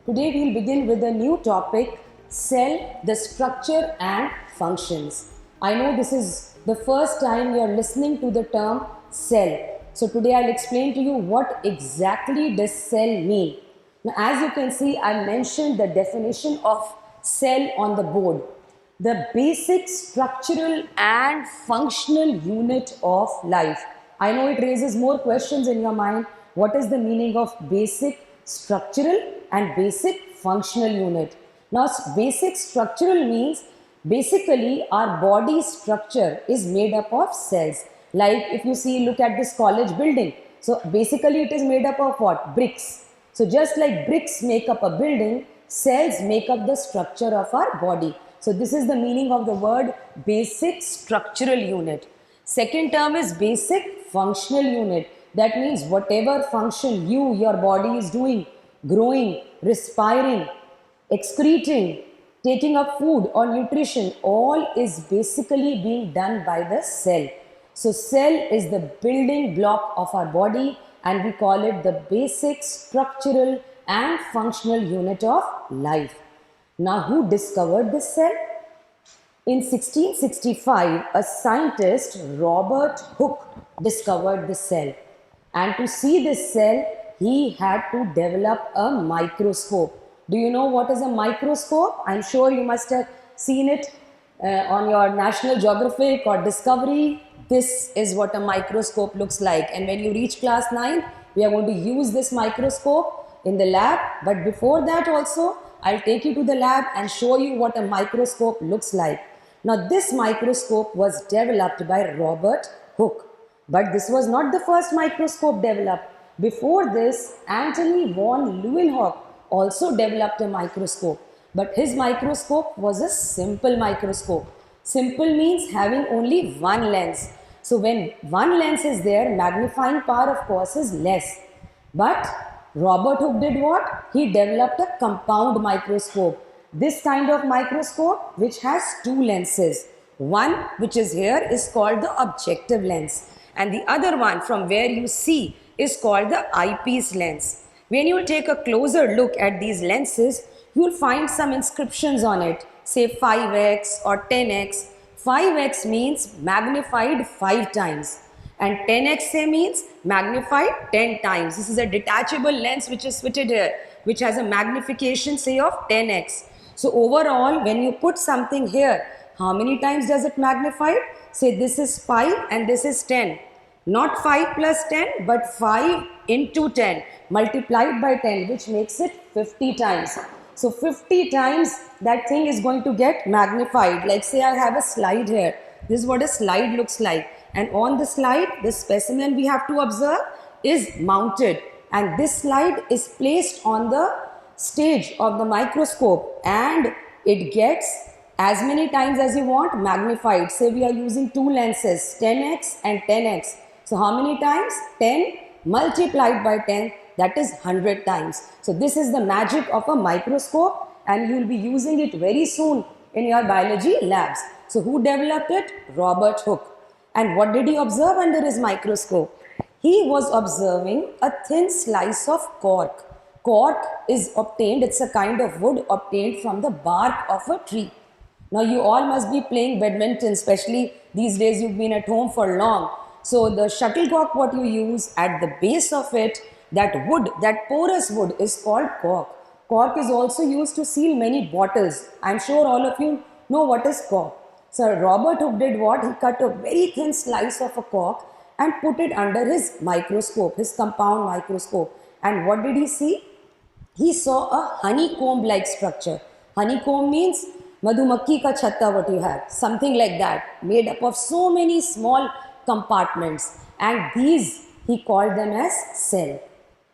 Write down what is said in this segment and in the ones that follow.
Today we'll begin with a new topic, cell, the structure and functions. I know this is the first time you're listening to the term cell. So today I'll explain to you what exactly does cell mean. Now as you can see, I mentioned the definition of cell on the board. The basic structural and functional unit of life. I know it raises more questions in your mind. What is the meaning of basic structural and basic functional unit? Now, basic structural means basically our body structure is made up of cells. Like if you see, look at this college building. So basically it is made up of what? Bricks. So just like bricks make up a building, cells make up the structure of our body. So this is the meaning of the word basic structural unit. Second term is basic functional unit. That means whatever function your body is doing, growing, respiring, excreting, taking up food or nutrition, all is basically being done by the cell. So cell is the building block of our body and we call it the basic structural and functional unit of life. Now, who discovered this cell? In 1665, a scientist, Robert Hooke, discovered the cell. And to see this cell, he had to develop a microscope. Do you know what is a microscope? I'm sure you must have seen it on your National Geographic or Discovery. This is what a microscope looks like. And when you reach class 9, we are going to use this microscope in the lab. But before that also, I'll take you to the lab and show you what a microscope looks like. Now this microscope was developed by Robert Hooke. But this was not the first microscope developed. Before this, Antony von Leeuwenhoek also developed a microscope. But his microscope was a simple microscope. Simple means having only one lens. So when one lens is there, magnifying power of course is less. But Robert Hooke did what? He developed a compound microscope. This kind of microscope which has two lenses. One which is here is called the objective lens and the other one from where you see is called the eyepiece lens. When you take a closer look at these lenses, you will find some inscriptions on it, say 5x or 10x. 5x means magnified 5 times and 10x means magnified 10 times. This is a detachable lens which is fitted here, which has a magnification say of 10x. So overall, when you put something here, how many times does it magnify it? Say this is 5 and this is 10. Not 5 plus 10, but 5 into 10 multiplied by 10, which makes it 50 times. So 50 times that thing is going to get magnified. Like say I have a slide here. This is what a slide looks like. And on the slide, the specimen we have to observe is mounted. And this slide is placed on the stage of the microscope and it gets as many times as you want magnified. Say we are using two lenses, 10x and 10x. So how many times? 10 multiplied by 10, that is 100 times. So this is the magic of a microscope and you will be using it very soon in your biology labs. So who developed it? Robert Hooke. And what did he observe under his microscope? He was observing a thin slice of cork. Cork is obtained, it's a kind of wood obtained from the bark of a tree. Now you all must be playing badminton, especially these days you've been at home for long. So the shuttlecock what you use at the base of it, that wood, that porous wood is called cork. Cork is also used to seal many bottles. I'm sure all of you know what is cork. So Robert Hooke did what? He cut a very thin slice of a cork and put it under his microscope, his compound microscope. And what did he see? He saw a honeycomb-like structure. Honeycomb means madhumakki ka chatta what you have, something like that, made up of so many small compartments. And these he called them as cell.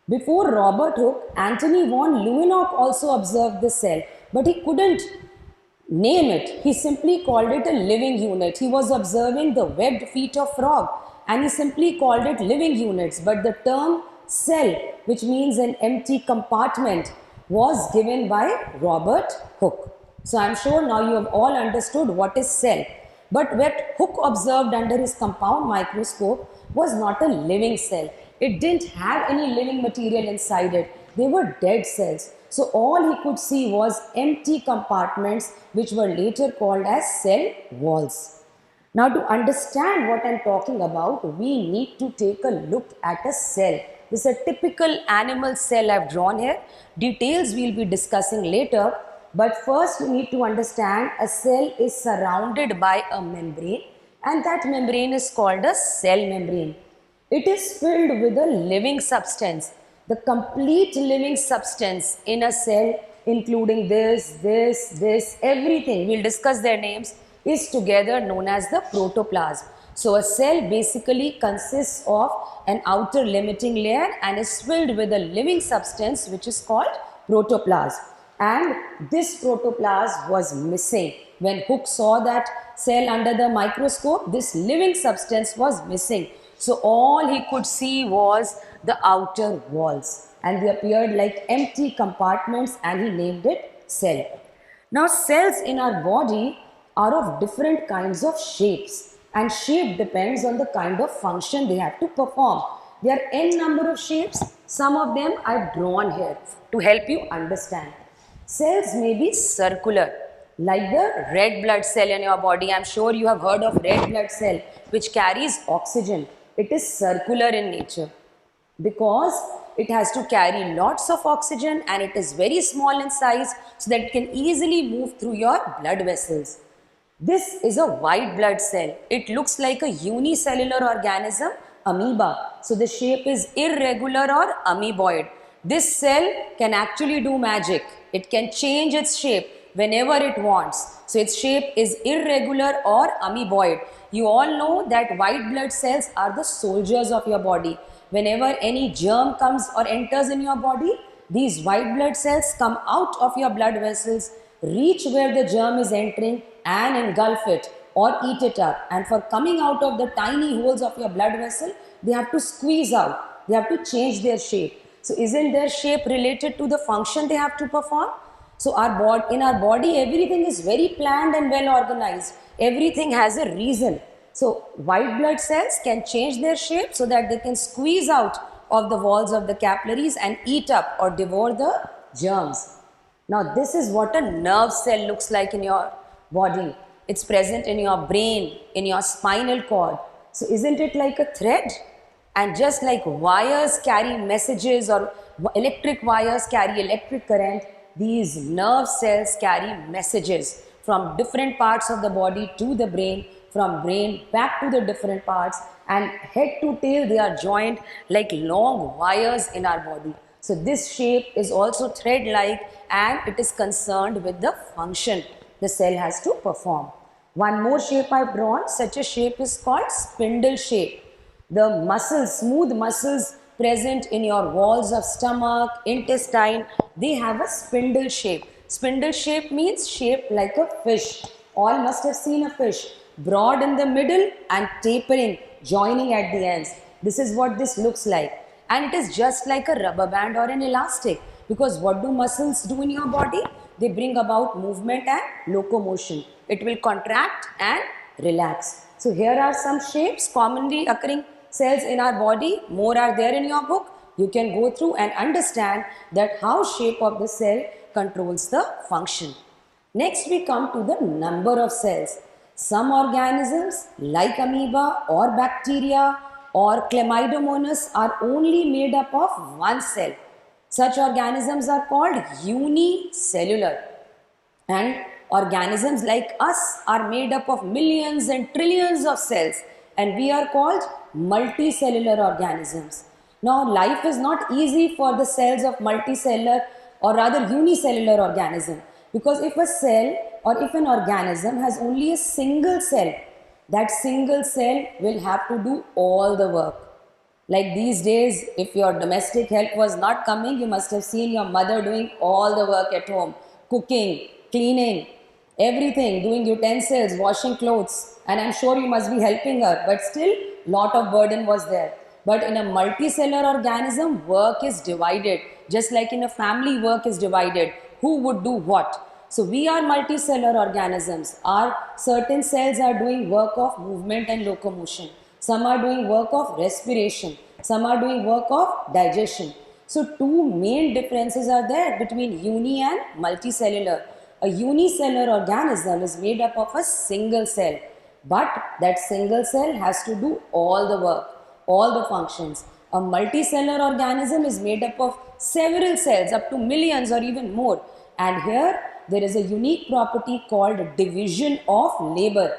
Before Robert Hooke, Antony von Leeuwenhoek also observed the cell, but he couldn't name it. He simply called it a living unit. He was observing the webbed feet of frog and he simply called it living units. But the term cell, which means an empty compartment, was given by Robert Hooke. So I am sure now you have all understood what is cell. But what Hooke observed under his compound microscope was not a living cell. It didn't have any living material inside it. They were dead cells. So all he could see was empty compartments which were later called as cell walls. Now to understand what I'm talking about, we need to take a look at a cell. This is a typical animal cell I've drawn here. Details we'll be discussing later. But first we need to understand a cell is surrounded by a membrane, and that membrane is called a cell membrane. It is filled with a living substance. The complete living substance in a cell, including this, everything, we'll discuss their names, is together known as the protoplasm. So a cell basically consists of an outer limiting layer and is filled with a living substance which is called protoplasm. And this protoplasm was missing. When Hooke saw that cell under the microscope, this living substance was missing. So all he could see was the outer walls, and they appeared like empty compartments, and he named it cell. Now cells in our body are of different kinds of shapes, and shape depends on the kind of function they have to perform. There are n number of shapes. Some of them I've drawn here to help you understand. Cells may be circular, like the red blood cell in your body. I'm sure you have heard of red blood cell, which carries oxygen. It is circular in nature because it has to carry lots of oxygen, and it is very small in size so that it can easily move through your blood vessels. This is a white blood cell. It looks like a unicellular organism, amoeba. So the shape is irregular or amoeboid. This cell can actually do magic. It can change its shape whenever it wants. So its shape is irregular or amoeboid. You all know that white blood cells are the soldiers of your body. Whenever any germ comes or enters in your body, these white blood cells come out of your blood vessels, reach where the germ is entering and engulf it or eat it up. And for coming out of the tiny holes of your blood vessel, they have to squeeze out. They have to change their shape. So isn't their shape related to the function they have to perform? So in our body, everything is very planned and well organized. Everything has a reason. So white blood cells can change their shape so that they can squeeze out of the walls of the capillaries and eat up or devour the germs. Now this is what a nerve cell looks like in your body. It's present in your brain, in your spinal cord. So isn't it like a thread? And just like wires carry messages, or electric wires carry electric current, these nerve cells carry messages from different parts of the body to the brain, from brain back to the different parts, and head to tail they are joined like long wires in our body. So this shape is also thread-like, and it is concerned with the function the cell has to perform. One more shape I've drawn. Such a shape is called spindle shape. The muscles, smooth muscles present in your walls of stomach, intestine, they have a spindle shape. Spindle shape means shaped like a fish. All must have seen a fish. Broad in the middle and tapering, joining at the ends. This is what this looks like. And it is just like a rubber band or an elastic. Because what do muscles do in your body? They bring about movement and locomotion. It will contract and relax. So here are some shapes commonly occurring cells in our body. More are there in your book. You can go through and understand that how shape of the cell controls the function. Next we come to the number of cells. Some organisms like amoeba or bacteria or chlamydomonas are only made up of one cell. Such organisms are called unicellular, and organisms like us are made up of millions and trillions of cells, and we are called multicellular organisms. Now life is not easy for the cells of multicellular or rather unicellular organism, because if a cell or if an organism has only a single cell, that single cell will have to do all the work. Like these days, if your domestic help was not coming, you must have seen your mother doing all the work at home, cooking, cleaning, everything, doing utensils, washing clothes, and I'm sure you must be helping her, but still lot of burden was there. But in a multicellular organism, work is divided, just like in a family, work is divided. Who would do what? So we are multicellular organisms. Our certain cells are doing work of movement and locomotion. Some are doing work of respiration. Some are doing work of digestion. So two main differences are there between uni and multicellular. A unicellular organism is made up of a single cell, but that single cell has to do all the work, all the functions. A multicellular organism is made up of several cells, up to millions or even more. And here there is a unique property called division of labor,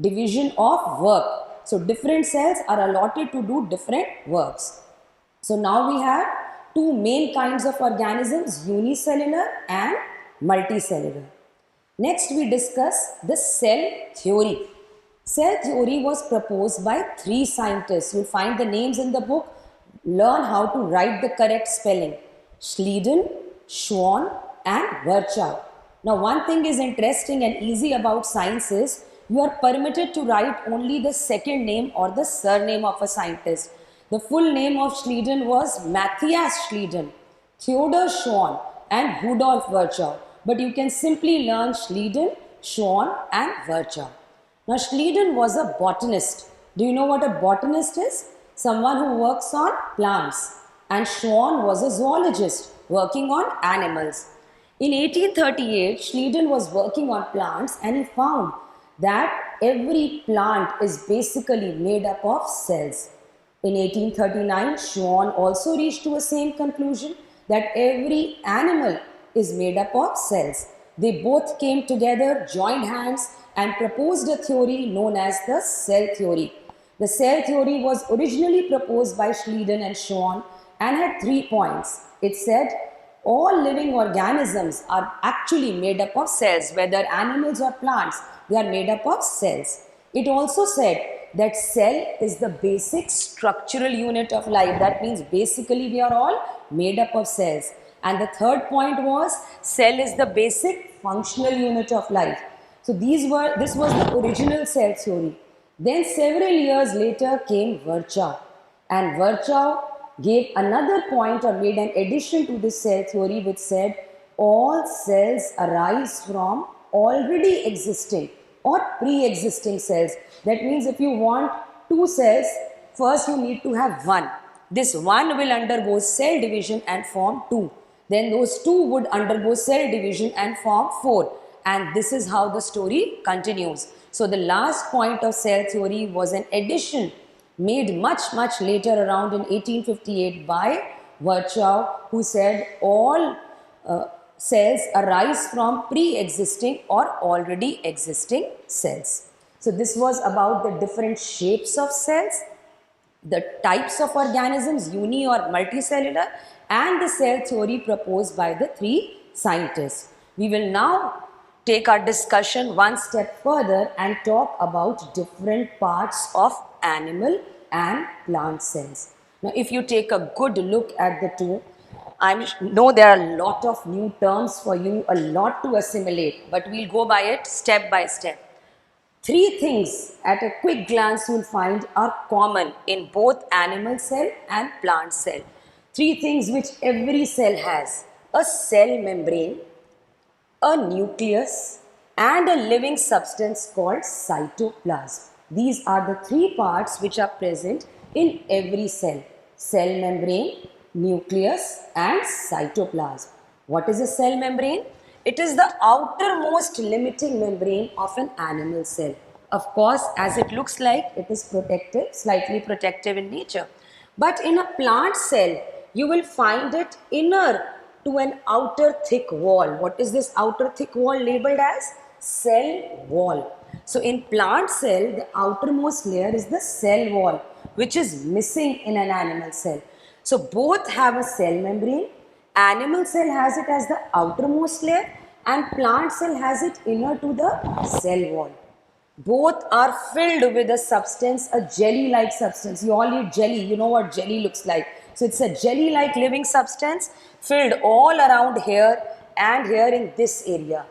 division of work. So different cells are allotted to do different works. So now we have two main kinds of organisms, unicellular and multicellular. Next we discuss the cell theory. Cell theory was proposed by three scientists. You'll find the names in the book. Learn how to write the correct spelling. Schleiden, Schwann and Virchow. Now one thing is interesting and easy about science is you are permitted to write only the second name or the surname of a scientist. The full name of Schleiden was Matthias Schleiden, Theodor Schwann and Rudolf Virchow. But you can simply learn Schleiden, Schwann and Virchow. Now Schleiden was a botanist. Do you know what a botanist is? Someone who works on plants. And Schwann was a zoologist working on animals. In 1838, Schleiden was working on plants and he found that every plant is basically made up of cells. In 1839, Schwann also reached to a same conclusion that every animal is made up of cells. They both came together, joined hands and proposed a theory known as the cell theory. The cell theory was originally proposed by Schleiden and Schwann and had 3 points. It said all living organisms are actually made up of cells, whether animals or plants, they are made up of cells. It also said that cell is the basic structural unit of life. That means basically we are all made up of cells. And the third point was cell is the basic functional unit of life. So this was the original cell theory. Then several years later came Virchow. And Virchow gave another point or made an addition to this cell theory which said all cells arise from already existing or pre-existing cells. That means if you want two cells, first you need to have one. This one will undergo cell division and form two. Then those two would undergo cell division and form four. And this is how the story continues. So the last point of cell theory was an addition made much later, around in 1858 by Virchow, who said all cells arise from pre-existing or already existing cells. So this was about the different shapes of cells, the types of organisms, uni or multicellular, and the cell theory proposed by the three scientists. We will now take our discussion one step further and talk about different parts of animal and plant cells. Now, if you take a good look at the two, I know there are a lot of new terms for you, a lot to assimilate, but we'll go by it step by step. Three things at a quick glance you'll find are common in both animal cell and plant cell. Three things which every cell has: a cell membrane, a nucleus and a living substance called cytoplasm. These are the three parts which are present in every cell: cell membrane, nucleus and cytoplasm. What is a cell membrane? It is the outermost limiting membrane of an animal cell. Of course, as it looks like, it is protective, slightly protective in nature. But in a plant cell, you will find it inner to an outer thick wall. What is this outer thick wall labeled as? Cell wall. So in plant cell, the outermost layer is the cell wall, which is missing in an animal cell. So both have a cell membrane. Animal cell has it as the outermost layer and plant cell has it inner to the cell wall. Both are filled with a substance, a jelly-like substance. You all eat jelly, you know what jelly looks like. So it's a jelly-like living substance filled all around here and here in this area,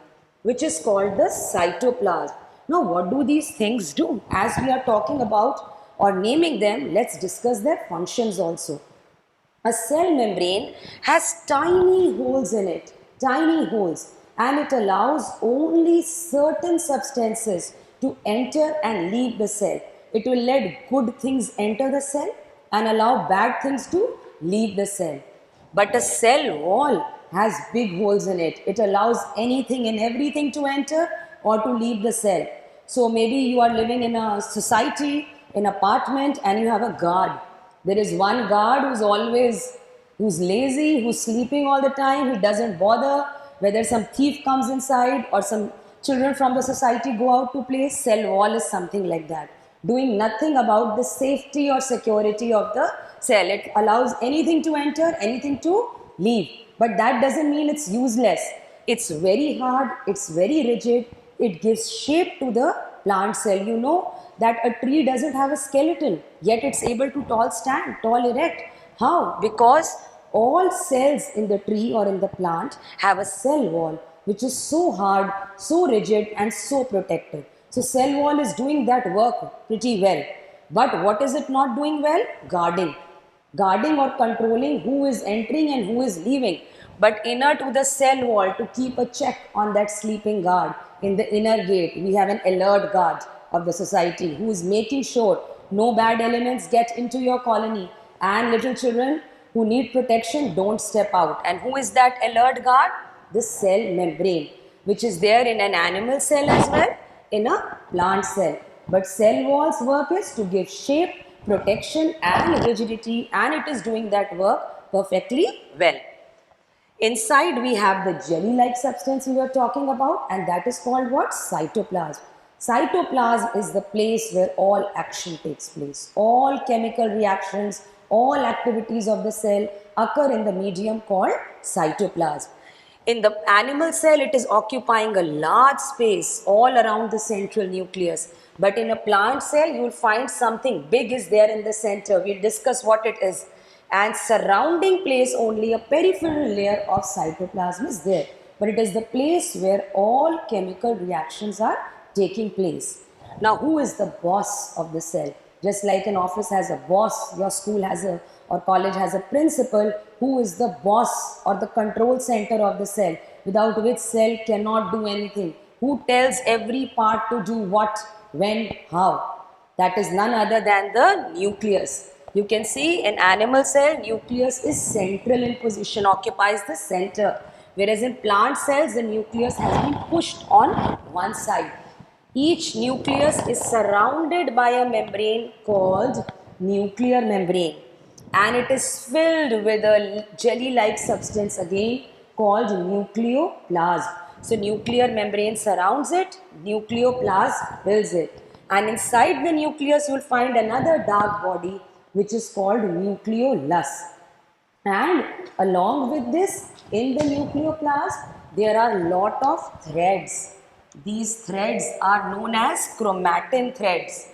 which is called the cytoplasm. Now what do these things do? As we are talking about or naming them, let's discuss their functions also. A cell membrane has tiny holes in it, tiny holes, and it allows only certain substances to enter and leave the cell. It will let good things enter the cell and allow bad things to leave the cell. But a cell wall has big holes in it. It allows anything and everything to enter or to leave the cell. So maybe you are living in a society, an apartment, and you have a guard. There is one guard who's lazy, who's sleeping all the time, he doesn't bother whether some thief comes inside or some children from the society go out to play. Cell wall is something like that, doing nothing about the safety or security of the cell. It allows anything to enter, anything to leave. But that doesn't mean it's useless. It's very hard, it's very rigid, it gives shape to the plant cell. You know that a tree doesn't have a skeleton, yet it's able to tall erect. How? Because all cells in the tree or in the plant have a cell wall which is so hard, so rigid and so protected. So cell wall is doing that work pretty well. But what is it not doing well? Guarding. Guarding or controlling who is entering and who is leaving. But inner to the cell wall, to keep a check on that sleeping guard in the inner gate, we have an alert guard of the society who is making sure no bad elements get into your colony, and little children who need protection don't step out. And who is that alert guard? The cell membrane, which is there in an animal cell as well, in a plant cell. But cell wall's work is to give shape, protection and rigidity, and it is doing that work perfectly well. Inside we have the jelly-like substance we were talking about, and that is called what? Cytoplasm. Cytoplasm is the place where all action takes place. All chemical reactions, all activities of the cell occur in the medium called cytoplasm. In the animal cell, it is occupying a large space all around the central nucleus. But in a plant cell, you will find something big is there in the center. We'll discuss what it is. And surrounding place only a peripheral layer of cytoplasm is there. But it is the place where all chemical reactions are taking place. Now, who is the boss of the cell? Just like an office has a boss, your school has a or college has a principal. Who is the boss or the control center of the cell, without which cell cannot do anything? Who tells every part to do what, when, how? That is none other than the nucleus. You can see in animal cell, nucleus is central in position, occupies the center. Whereas in plant cells, the nucleus has been pushed on one side. Each nucleus is surrounded by a membrane called nuclear membrane, and it is filled with a jelly-like substance again called nucleoplasm. So nuclear membrane surrounds it, nucleoplasm fills it, and inside the nucleus you will find another dark body which is called nucleolus. And along with this, in the nucleoplasm there are a lot of threads. These threads are known as chromatin threads.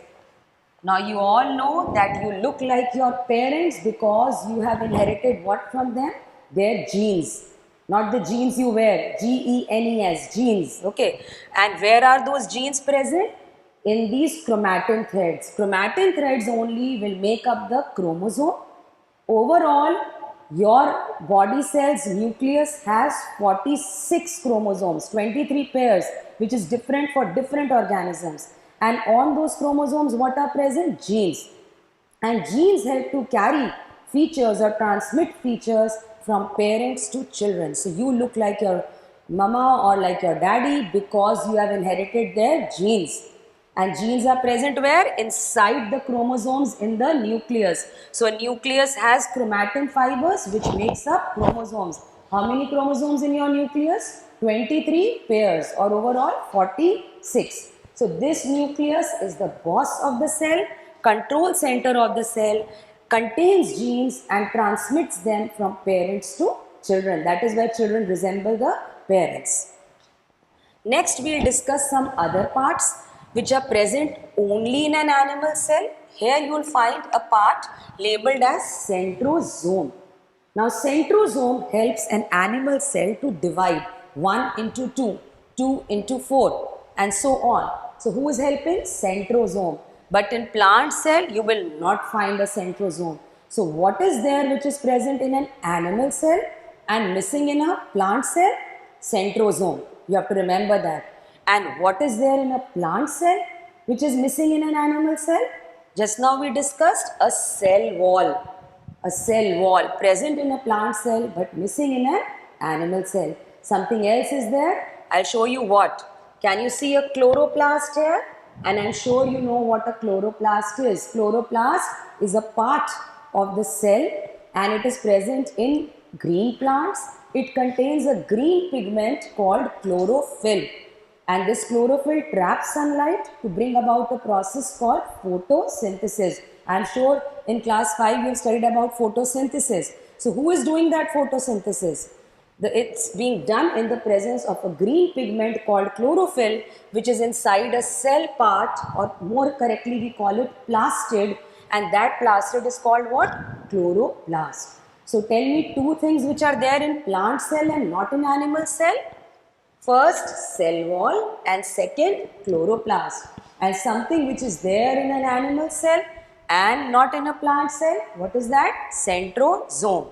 Now you all know that you look like your parents because you have inherited what from them? Their genes. Not the genes you wear, G-E-N-E-S, genes, okay. And where are those genes present? In these chromatin threads. Chromatin threads only will make up the chromosome. Overall, your body cell's nucleus has 46 chromosomes, 23 pairs, which is different for different organisms. And on those chromosomes, what are present? Genes. And genes help to carry features or transmit features from parents to children. So you look like your mama or like your daddy because you have inherited their genes. And genes are present where? Inside the chromosomes in the nucleus. So a nucleus has chromatin fibers which makes up chromosomes. How many chromosomes in your nucleus? 23 pairs, or overall 46. So this nucleus is the boss of the cell, control center of the cell, contains genes and transmits them from parents to children. That is why children resemble the parents. Next we will discuss some other parts which are present only in an animal cell. Here you will find a part labeled as centrosome. Now centrosome helps an animal cell to divide 1 into 2, 2 into 4 and so on. So who is helping? Centrosome. But in plant cell you will not find a centrosome. So what is there which is present in an animal cell and missing in a plant cell? Centrosome. You have to remember that. And what is there in a plant cell which is missing in an animal cell? Just now we discussed a cell wall. A cell wall present in a plant cell but missing in an animal cell. Something else is there. I'll show you what. Can you see a chloroplast here? And I'm sure you know what a chloroplast is. Chloroplast is a part of the cell and it is present in green plants. It contains a green pigment called chlorophyll. And this chlorophyll traps sunlight to bring about a process called photosynthesis. I am sure in class 5 you have studied about photosynthesis. So who is doing that photosynthesis? It's being done in the presence of a green pigment called chlorophyll, which is inside a cell part, or more correctly we call it plastid, and that plastid is called what? Chloroplast. So tell me two things which are there in plant cell and not in animal cell. First, cell wall, and second, chloroplast. And something which is there in an animal cell and not in a plant cell, what is that? Centrosome.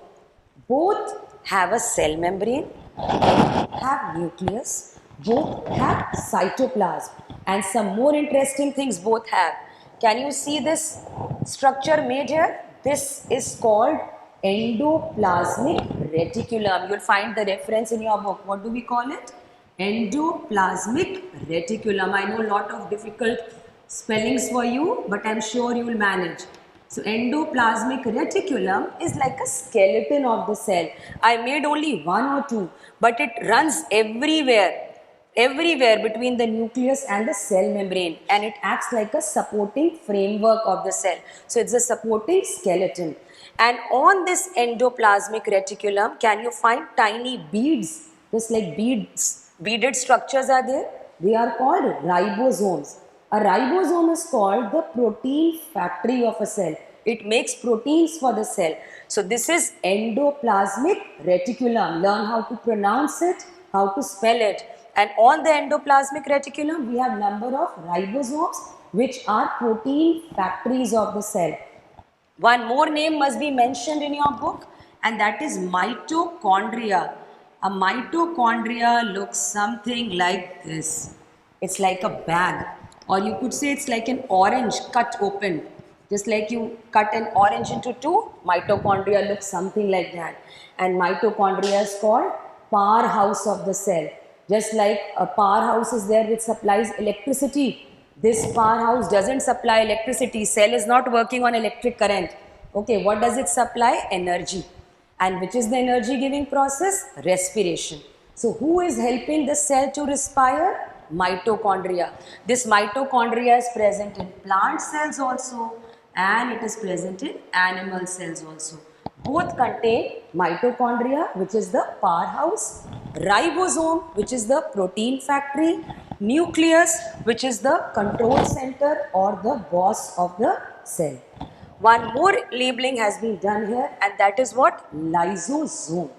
Both have a cell membrane, both have nucleus, both have cytoplasm, and some more interesting things both have. Can you see this structure made here? This is called endoplasmic reticulum. You will find the reference in your book. What do we call it? Endoplasmic reticulum. I know a lot of difficult spellings for you, but I'm sure you will manage. So endoplasmic reticulum is like a skeleton of the cell. I made only one or two, but it runs everywhere between the nucleus and the cell membrane, and it acts like a supporting framework of the cell. So it's a supporting skeleton. And on this endoplasmic reticulum, can you find tiny beads, just like beaded structures are there? They are called ribosomes. A ribosome is called the protein factory of a cell. It makes proteins for the cell. So this is endoplasmic reticulum. Learn how to pronounce it, how to spell it. And on the endoplasmic reticulum, we have number of ribosomes, which are protein factories of the cell. One more name must be mentioned in your book, and that is mitochondria. A mitochondria looks something like this. It's like a bag, or you could say it's like an orange cut open. Just like you cut an orange into two, mitochondria looks something like that. And mitochondria is called powerhouse of the cell. Just like a powerhouse is there which supplies electricity, this powerhouse doesn't supply electricity. Cell is not working on electric current. Okay, what does it supply? Energy. And which is the energy giving process? Respiration. So who is helping the cell to respire? Mitochondria. This mitochondria is present in plant cells also, and it is present in animal cells also. Both contain mitochondria, which is the powerhouse, ribosome, which is the protein factory, nucleus, which is the control center or the boss of the cell. One more labeling has been done here, and that is what? Lysosome.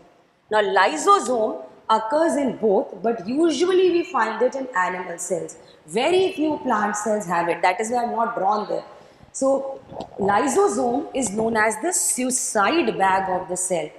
Now lysosome occurs in both, but usually we find it in animal cells. Very few plant cells have it. That is why I have not drawn there. So lysosome is known as the suicide bag of the cell.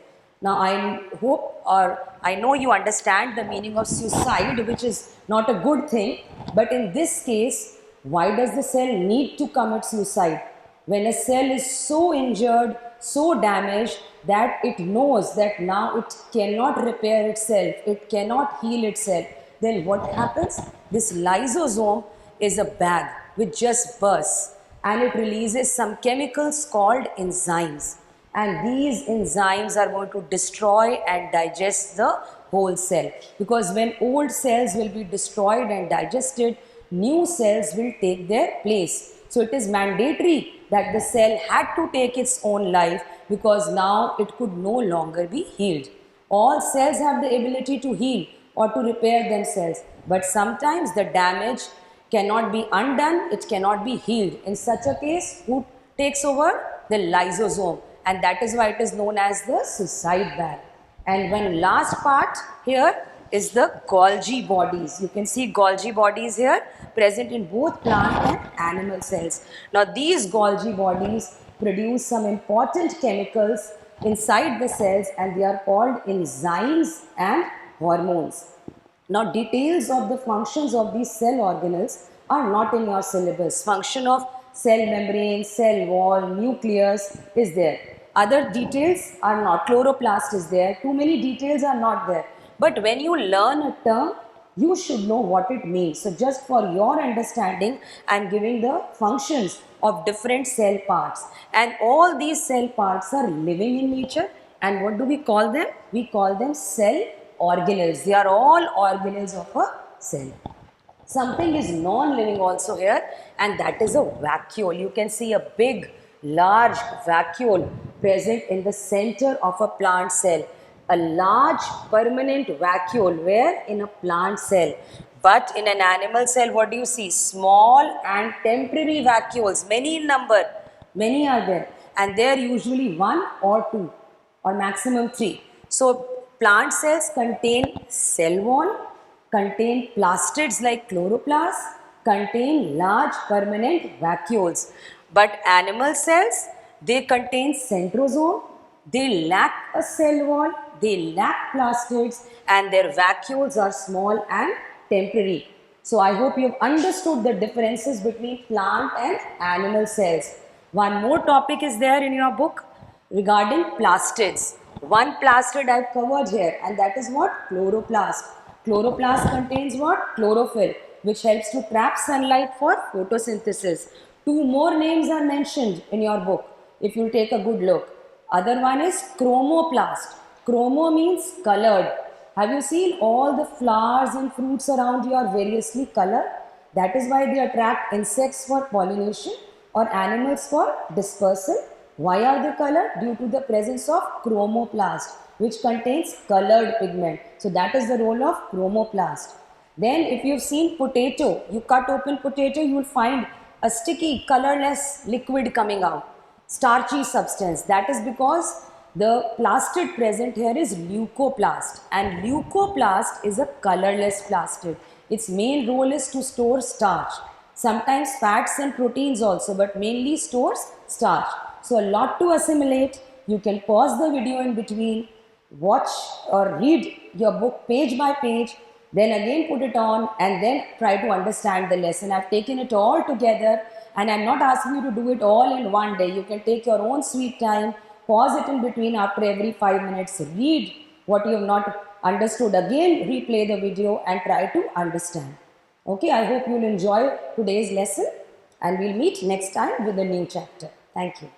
Now I hope or I know you understand the meaning of suicide, which is not a good thing, but in this case, why does the cell need to commit suicide? When a cell is so injured, so damaged that it knows that now it cannot repair itself, it cannot heal itself, then what happens? This lysosome is a bag which just bursts, and it releases some chemicals called enzymes, and these enzymes are going to destroy and digest the whole cell, because when old cells will be destroyed and digested, new cells will take their place. So it is mandatory that the cell had to take its own life, because now it could no longer be healed. All cells have the ability to heal or to repair themselves, but sometimes the damage cannot be undone, it cannot be healed. In such a case, who takes over? The lysosome, and that is why it is known as the suicide bag. And one last part here is the Golgi bodies. You can see Golgi bodies here present in both plant and animal cells. Now these Golgi bodies produce some important chemicals inside the cells, and they are called enzymes and hormones. Now details of the functions of these cell organelles are not in your syllabus. Function of cell membrane, cell wall, nucleus is there. Other details are not. Chloroplast is there. Too many details are not there. But when you learn a term, you should know what it means. So just for your understanding, I am giving the functions of different cell parts. And all these cell parts are living in nature. And what do we call them? We call them cell organelles. They are all organelles of a cell. Something is non-living also here, and that is a vacuole. You can see a big, large vacuole present in the center of a plant cell. A large permanent vacuole where in a plant cell. But in an animal cell, what do you see? Small and temporary vacuoles, many in number. Many are there, and they are usually 1 or 2 or maximum 3. So plant cells contain cell wall, contain plastids like chloroplasts, contain large permanent vacuoles. But animal cells, they contain centrosome, they lack a cell wall, they lack plastids, and their vacuoles are small and temporary. So I hope you have understood the differences between plant and animal cells. One more topic is there in your book regarding plastids. One plastid I have covered here, and that is what? Chloroplast. Chloroplast contains what? Chlorophyll, which helps to trap sunlight for photosynthesis. Two more names are mentioned in your book, if you take a good look. Other one is chromoplast. Chromo means colored. Have you seen all the flowers and fruits around you are variously colored? That is why they attract insects for pollination or animals for dispersal. Why are they colored? Due to the presence of chromoplast, which contains colored pigment. So that is the role of chromoplast. Then if you've seen potato, you cut open potato, you will find a sticky, colorless liquid coming out. Starchy substance. That is because the plastid present here is leucoplast, and leucoplast is a colorless plastid. Its main role is to store starch. Sometimes fats and proteins also, but mainly stores starch. So a lot to assimilate. You can pause the video in between, watch or read your book page by page, then again put it on and then try to understand the lesson. I've taken it all together and I'm not asking you to do it all in one day. You can take your own sweet time, pause it in between after every 5 minutes, read what you have not understood, again replay the video and try to understand. Okay, I hope you'll enjoy today's lesson and we'll meet next time with a new chapter. Thank you.